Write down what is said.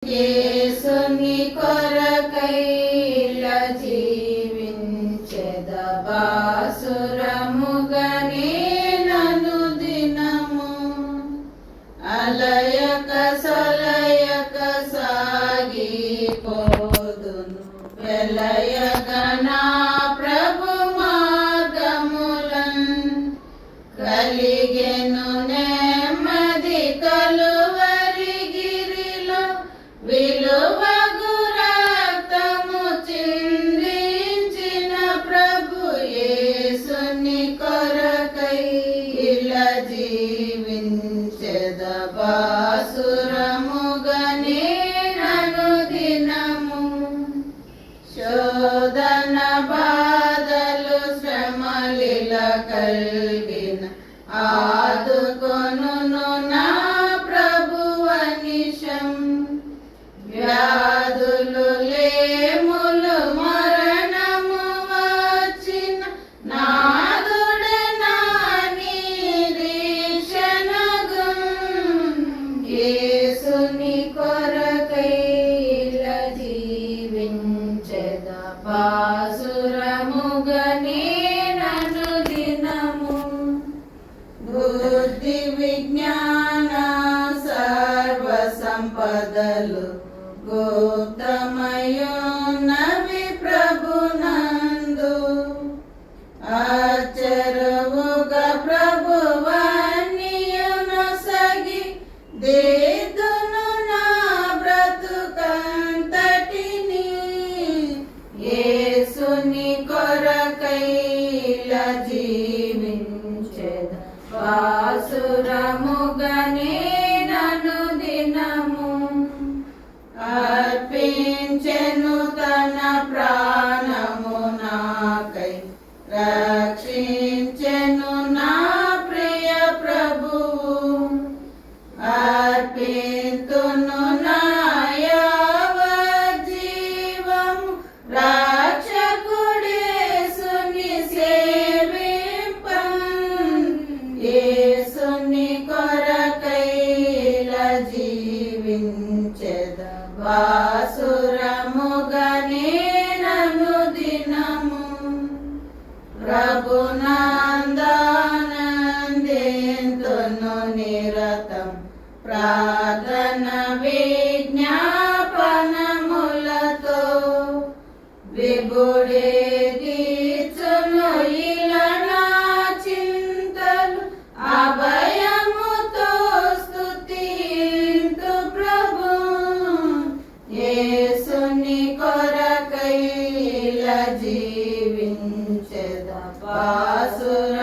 యేసుని కొరకైల జీవించెద బాసురముగనే నను దినము అలయక సలయక సాగిపోదును వెలయగనా ప్రభు మార్గములన్ కలిగెను నెమ్మది కలువరి గిరిలో విలువగు రక్తము చిందించిన ప్రభు యేసుని కొరకై ఇలా జీవించెద బాసురముగనే నను దినము శోధన బాధలు శ్రమలిల కలిగిన ఆదుకొనును నా ప్రభువనిశం వ్యాధులు లేములు మరణము వచ్చిన నాదుడే నా నిరీక్షణగున్ యేసుని కొరకై ఇలా జీవించెద బాసురముగనే నను దినము బుద్ధి విజ్ఞాన సర్వ సంపదలు గుప్తమయున్నవి ప్రభునందు అచరువుగా ప్రభువన్నియునొసగి దిద్దును నా బ్రతుకంతటిని యేసుని కొరకై ఇలా జీవించెద బాసురముగనే నను దినము అర్పించెను తన ప్రాణము నాకై రక్షించెను నా ప్రియ ప్రభువు అర్పింతును నా యావజ్జీవము రక్షకుడేసుని సేవింపన్ యేసుని కొరకై ఇలా జీవించెద బాసురముగనే నను దినము ప్రభునందానందెంతును నిరతం ప్రార్థన విజ్ఞాపనములతో విభుడే తీర్చును ఇలా నా చింతలు అభయముతో స్తుతింతు ప్రభు యేసుని కొరకై ఇలా జీవించెద బాసుర